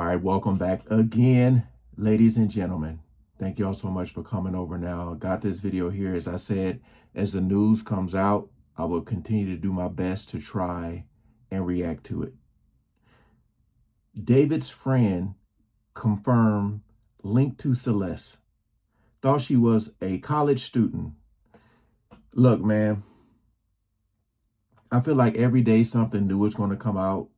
All right, welcome back again, ladies and gentlemen. Thank you all so much for coming over now. I got this video here, as I said, as the news comes out, I will continue to do my best to try and react to it. David's friend confirmed link to Celeste. Thought she was a college student. Look, man, I feel like every day something new is going to come out.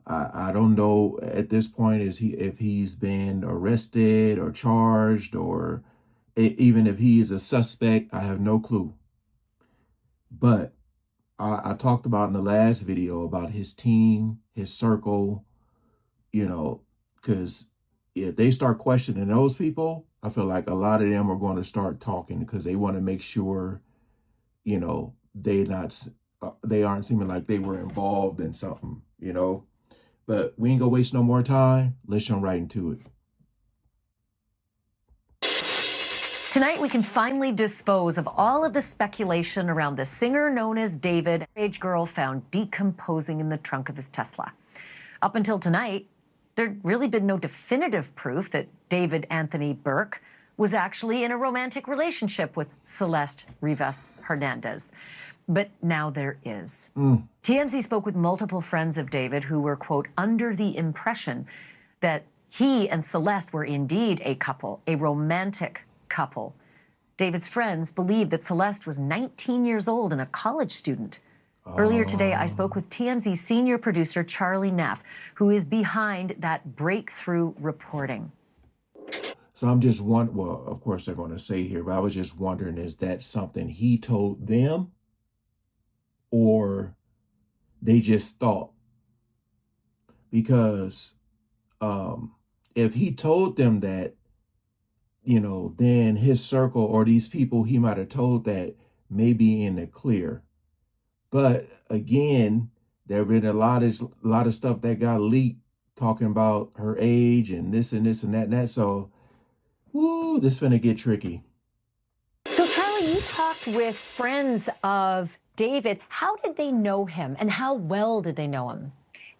I don't know at this point if he's been arrested or charged or even if he is a suspect. I have no clue. But I talked about in the last video about his team, his circle, because if they start questioning those people, I feel like a lot of them are going to start talking because they want to make sure, they aren't seeming like they were involved in something, But we ain't gonna waste no more time. Let's jump right into it. Tonight, we can finally dispose of all of the speculation around the singer known as David, age girl found decomposing in the trunk of his Tesla. Up until tonight, there'd really been no definitive proof that David Anthony Burke was actually in a romantic relationship with Celeste Rivas Hernandez. But now there is. TMZ spoke with multiple friends of David who were, quote, under the impression that he and Celeste were indeed a couple, a romantic couple. David's friends believed that Celeste was 19 years old and a college student. Earlier today, I spoke with TMZ senior producer Charlie Neff, who is behind that breakthrough reporting. So I'm just wondering, well, of course they're going to say here, but I was just wondering, is that something he told them? Or they just thought? Because if he told them that, then his circle or these people he might have told that may be in the clear. But again, there have been a lot of stuff that got leaked talking about her age and this and this and that and that. So, this finna get tricky. So Charlie, you talked with friends of David. How did they know him and how well did they know him?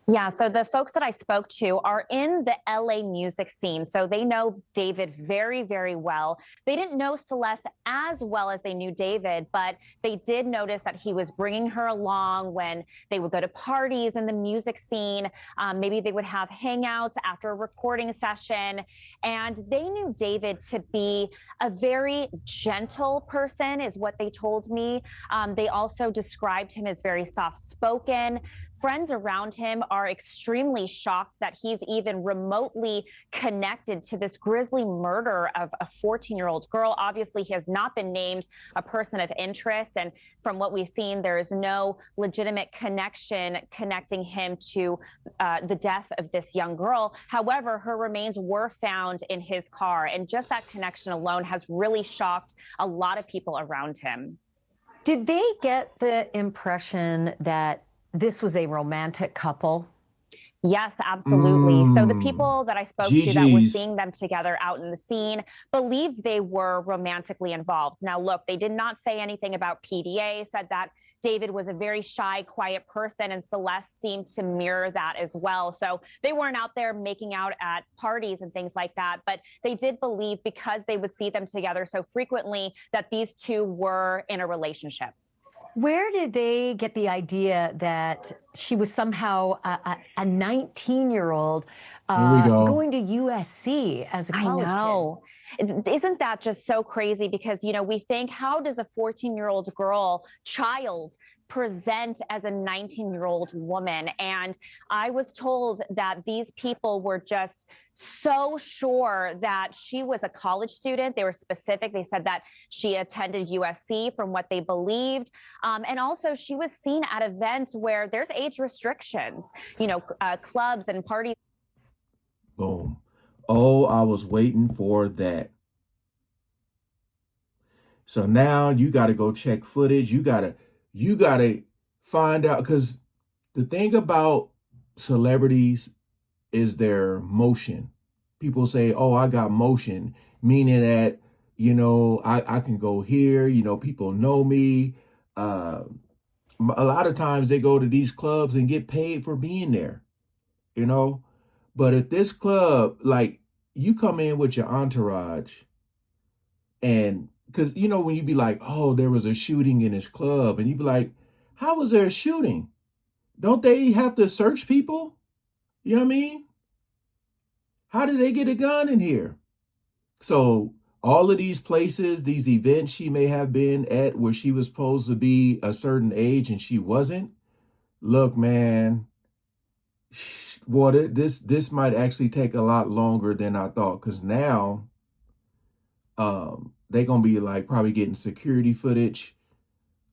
Yeah, so the folks that I spoke to are in the LA music scene, so they know David very, very well. They didn't know Celeste as well as they knew David, but they did notice that he was bringing her along when they would go to parties in the music scene. Maybe they would have hangouts after a recording session, and they knew David to be a very gentle person, is what they told me. They also described him as very soft-spoken. Friends around him are extremely shocked that he's even remotely connected to this grisly murder of a 14-year-old girl. Obviously, he has not been named a person of interest. And from what we've seen, there is no legitimate connection connecting him to the death of this young girl. However, her remains were found in his car. And just that connection alone has really shocked a lot of people around him. Did they get the impression that this was a romantic couple? Yes, absolutely. So the people that I spoke to that were seeing them together out in the scene believed they were romantically involved. Now, look, they did not say anything about PDA, said that David was a very shy, quiet person, and Celeste seemed to mirror that as well. So they weren't out there making out at parties and things like that, but they did believe, because they would see them together so frequently, that these two were in a relationship. Where did they get the idea that she was somehow a 19-year-old going to USC as a college kid? Isn't that just so crazy? Because, we think, how does a 14-year-old child present as a 19-year-old woman? And I was told that these people were just so sure that she was a college student. They were specific. They said that she attended USC from what they believed. And also she was seen at events where there's age restrictions, clubs and parties. Boom. Oh, I was waiting for that. So now you got to go check footage. You got to find out, because the thing about celebrities is their motion. People say, oh, I got motion, meaning that, I can go here, people know me. A lot of times they go to these clubs and get paid for being there, But if this club, like, you come in with your entourage, and because when you be like, oh, there was a shooting in this club, and you be like, how was there a shooting? Don't they have to search people? You know what I mean? How did they get a gun in here? So all of these places, these events she may have been at where she was supposed to be a certain age and she wasn't. Look, man, boy, this might actually take a lot longer than I thought, because now they're gonna be like probably getting security footage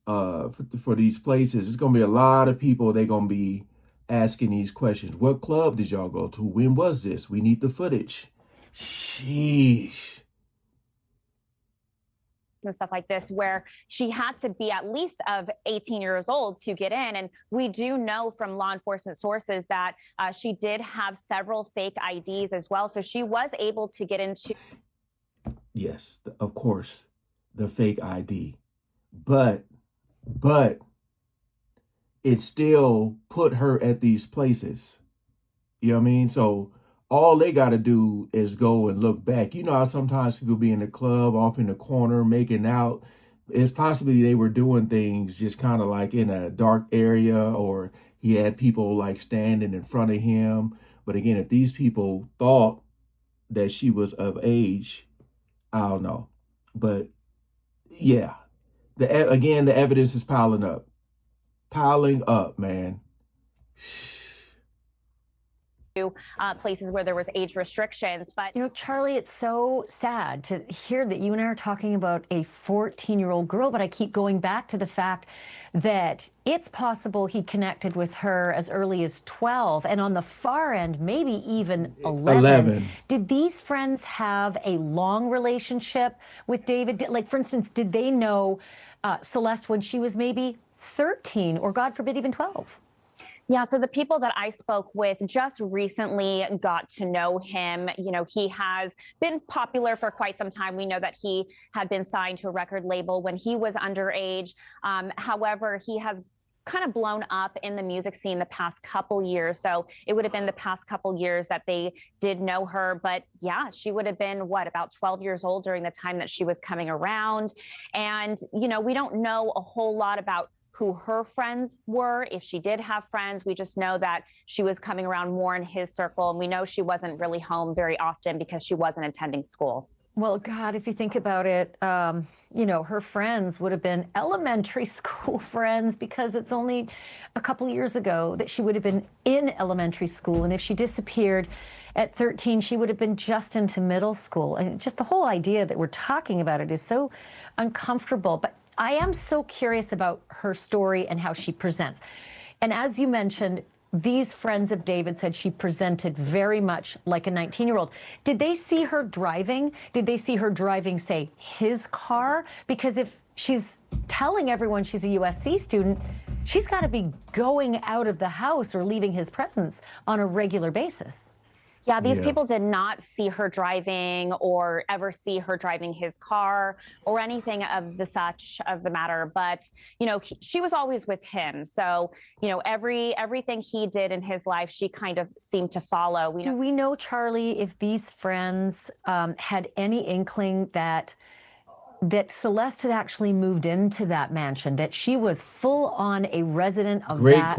for these places. It's gonna be a lot of people. They're gonna be asking these questions. What club did y'all go to? When was this? We need the footage. Sheesh. And stuff like this, where she had to be at least of 18 years old to get in. And we do know from law enforcement sources that she did have several fake IDs as well. So she was able to get into. Yes, of course, the fake ID. But it still put her at these places. You know what I mean? So all they got to do is go and look back. You know how sometimes people be in the club off in the corner making out. It's possibly they were doing things just kind of like in a dark area, or he had people like standing in front of him. But again, if these people thought that she was of age, I don't know. But yeah, the evidence is piling up, man. Places where there was age restrictions. But Charlie, it's so sad to hear that you and I are talking about a 14-year-old girl, but I keep going back to the fact that it's possible he connected with her as early as 12, and on the far end, maybe even 11. Did these friends have a long relationship with David? Like, for instance, did they know Celeste when she was maybe 13, or God forbid, even 12? Yeah, so the people that I spoke with just recently got to know him. He has been popular for quite some time. We know that he had been signed to a record label when he was underage. However, he has kind of blown up in the music scene the past couple years. So it would have been the past couple years that they did know her. But yeah, she would have been, about 12 years old during the time that she was coming around. And, we don't know a whole lot about who her friends were, if she did have friends. We just know that she was coming around more in his circle. And we know she wasn't really home very often because she wasn't attending school. Well, God, if you think about it, her friends would have been elementary school friends, because it's only a couple years ago that she would have been in elementary school. And if she disappeared at 13, she would have been just into middle school. And just the whole idea that we're talking about it is so uncomfortable. But I am so curious about her story and how she presents. And as you mentioned, these friends of David said she presented very much like a 19-year-old. Did they see her driving? Did they see her driving, say, his car? Because if she's telling everyone she's a USC student, she's got to be going out of the house or leaving his presence on a regular basis. Yeah, these people did not see her driving or ever see her driving his car or anything of the matter. But, she was always with him. So, everything he did in his life, she kind of seemed to follow. Do we know, Charlie, if these friends had any inkling that Celeste had actually moved into that mansion, that she was full on a resident of that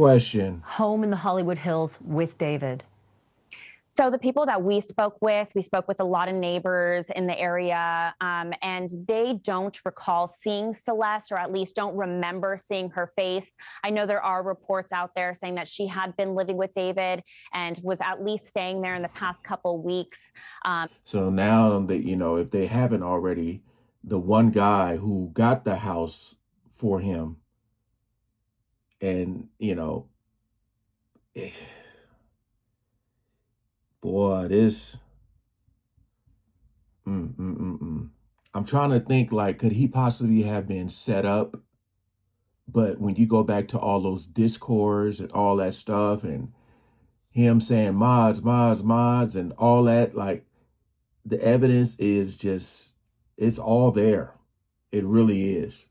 home in the Hollywood Hills with David? So the people that we spoke with a lot of neighbors in the area, and they don't recall seeing Celeste, or at least don't remember seeing her face. I know there are reports out there saying that she had been living with David and was at least staying there in the past couple weeks. So now that, if they haven't already, the one guy who got the house for him, and, boy, this, I'm trying to think, like, could he possibly have been set up? But when you go back to all those discords and all that stuff, and him saying mods, and all that, like, the evidence is just, it's all there. It really is.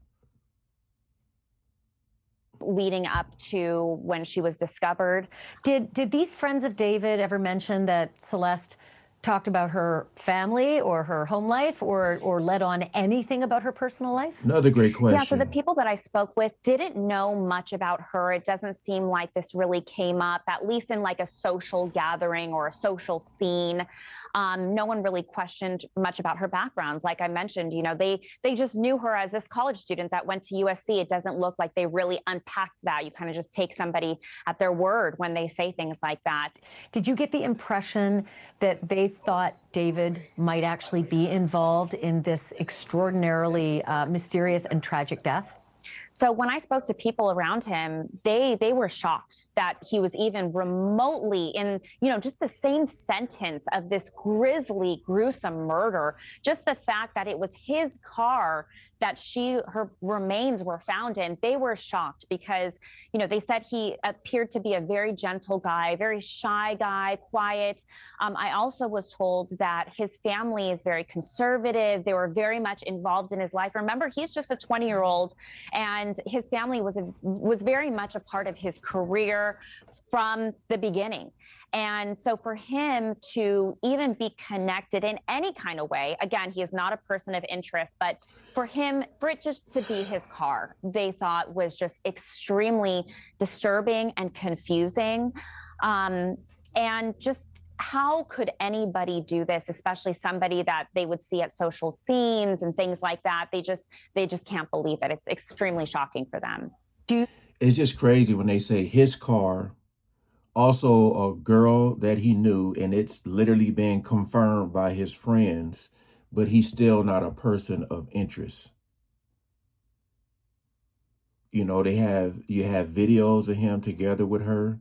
leading up to when she was discovered. Did these friends of David ever mention that Celeste talked about her family or her home life or let on anything about her personal life? Another great Yeah, so the question. people that I spoke with didn't know much about her. It doesn't seem like this really came up, at least in like a social gathering or a social scene. No one really questioned much about her background. Like I mentioned, they just knew her as this college student that went to USC. It doesn't look like they really unpacked that. You kind of just take somebody at their word when they say things like that. Did you get the impression that they thought David might actually be involved in this extraordinarily mysterious and tragic death? So when I spoke to people around him, they were shocked that he was even remotely in, just the same sentence of this grisly, gruesome murder. Just the fact that it was his car that her remains were found in, they were shocked because, they said he appeared to be a very gentle guy, very shy guy, quiet. I also was told that his family is very conservative. They were very much involved in his life. Remember, he's just a 20-year-old, and his family was very much a part of his career from the beginning. And so for him to even be connected in any kind of way, again, he is not a person of interest, but for it just to be his car, they thought was just extremely disturbing and confusing. And just how could anybody do this, especially somebody that they would see at social scenes and things like that? They just can't believe it. It's extremely shocking for them. It's just crazy when they say his car, also a girl that he knew, and it's literally been confirmed by his friends, but he's still not a person of interest. You have videos of him together with her,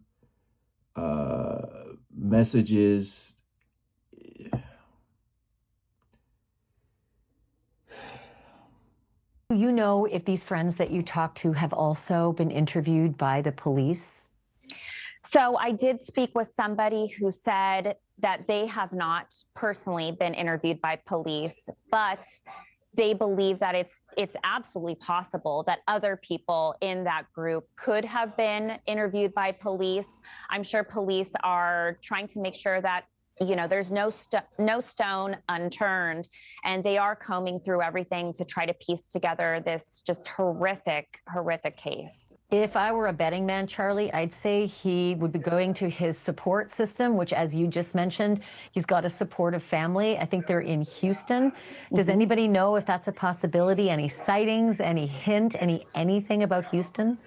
messages. Do you know if these friends that you talked to have also been interviewed by the police? So I did speak with somebody who said that they have not personally been interviewed by police, but they believe that it's absolutely possible that other people in that group could have been interviewed by police. I'm sure police are trying to make sure that there's no stone unturned, and they are combing through everything to try to piece together this just horrific case. If I were a betting man, Charlie, I'd say he would be going to his support system, which, as you just mentioned, he's got a supportive family. I think they're in Houston. Does anybody know if that's a possibility? Any sightings, any hint, anything about Houston?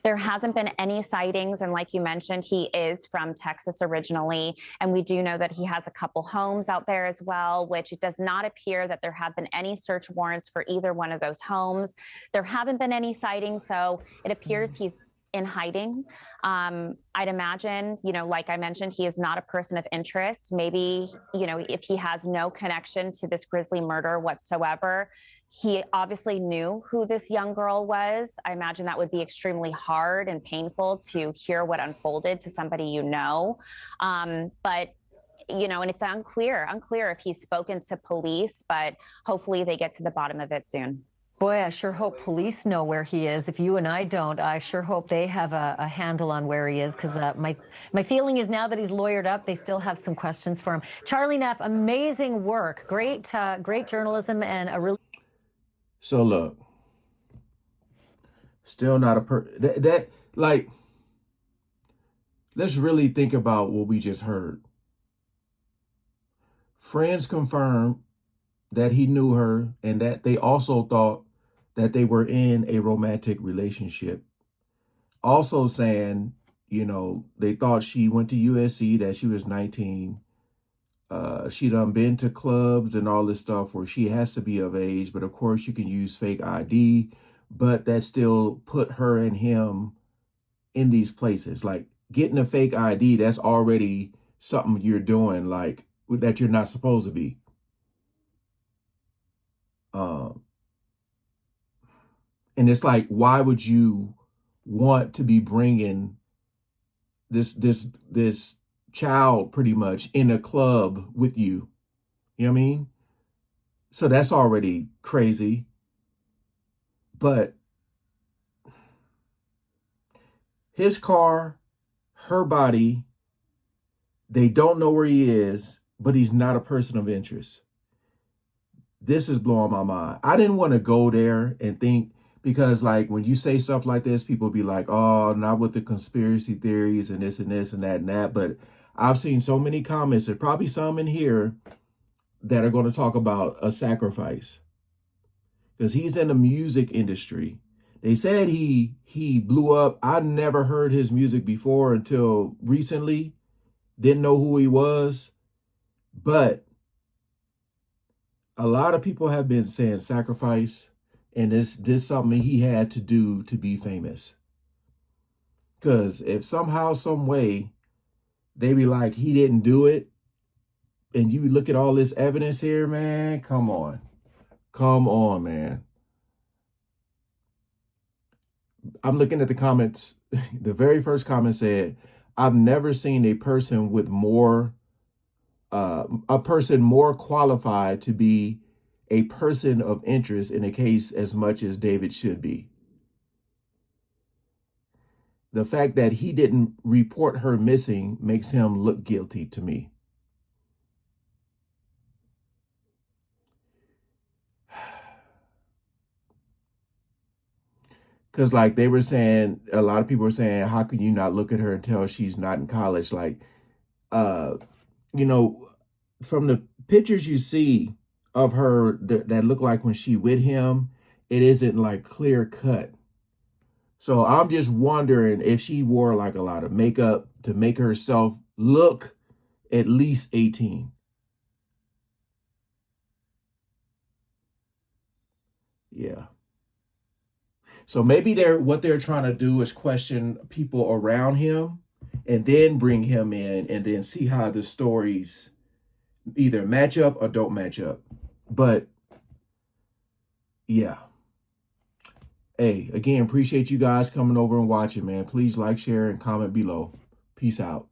There hasn't been any sightings, and like you mentioned, he is from Texas originally, and we do know that he has a couple homes out there as well, which it does not appear that there have been any search warrants for either one of those homes. There haven't been any sightings, so it appears he's in hiding. I'd imagine, like I mentioned, he is not a person of interest. Maybe, if he has no connection to this grisly murder whatsoever, he obviously knew who this young girl was. I imagine that would be extremely hard and painful to hear what unfolded to somebody But, and it's unclear if he's spoken to police, but hopefully they get to the bottom of it soon. Boy, I sure hope police know where he is. If you and I don't, I sure hope they have a handle on where he is, because my feeling is now that he's lawyered up, they still have some questions for him. Charlie Neff, amazing work. Great journalism, and a really... So look, still not a let's really think about what we just heard. Friends confirmed that he knew her, and that they also thought that they were in a romantic relationship. Also saying, they thought she went to USC, that she was 19. She done been to clubs and all this stuff where she has to be of age, but of course you can use fake ID, but that still put her and him in these places. Like getting a fake ID, that's already something you're doing, like that you're not supposed to be. And it's like, why would you want to be bringing this child pretty much in a club with you? You know what I mean? So that's already crazy. But his car, her body. They don't know where he is, but he's not a person of interest. This is blowing my mind. I didn't want to go there and think, because like when you say stuff like this, people be like, oh, not with the conspiracy theories and this and this and that and that. But I've seen so many comments, there's probably some in here that are going to talk about a sacrifice, because he's in the music industry. They said he blew up. I never heard his music before until recently. Didn't know who he was, but a lot of people have been saying sacrifice, and this something he had to do to be famous. Because if somehow, some way, they be like, he didn't do it, and you look at all this evidence here, man, come on. Come on, man. I'm looking at the comments. The very first comment said, I've never seen a person with more, a person more qualified to be a person of interest in a case as much as David should be. The fact that he didn't report her missing makes him look guilty to me. Because like they were saying, a lot of people were saying, how can you not look at her and tell she's not in college? Like, you know, from the pictures you see of her that look like when she with him, it isn't like clear cut. So I'm just wondering if she wore like a lot of makeup to make herself look at least 18. Yeah. So maybe what they're trying to do is question people around him and then bring him in and then see how the stories either match up or don't match up. But yeah. Hey, again, appreciate you guys coming over and watching, man. Please like, share, and comment below. Peace out.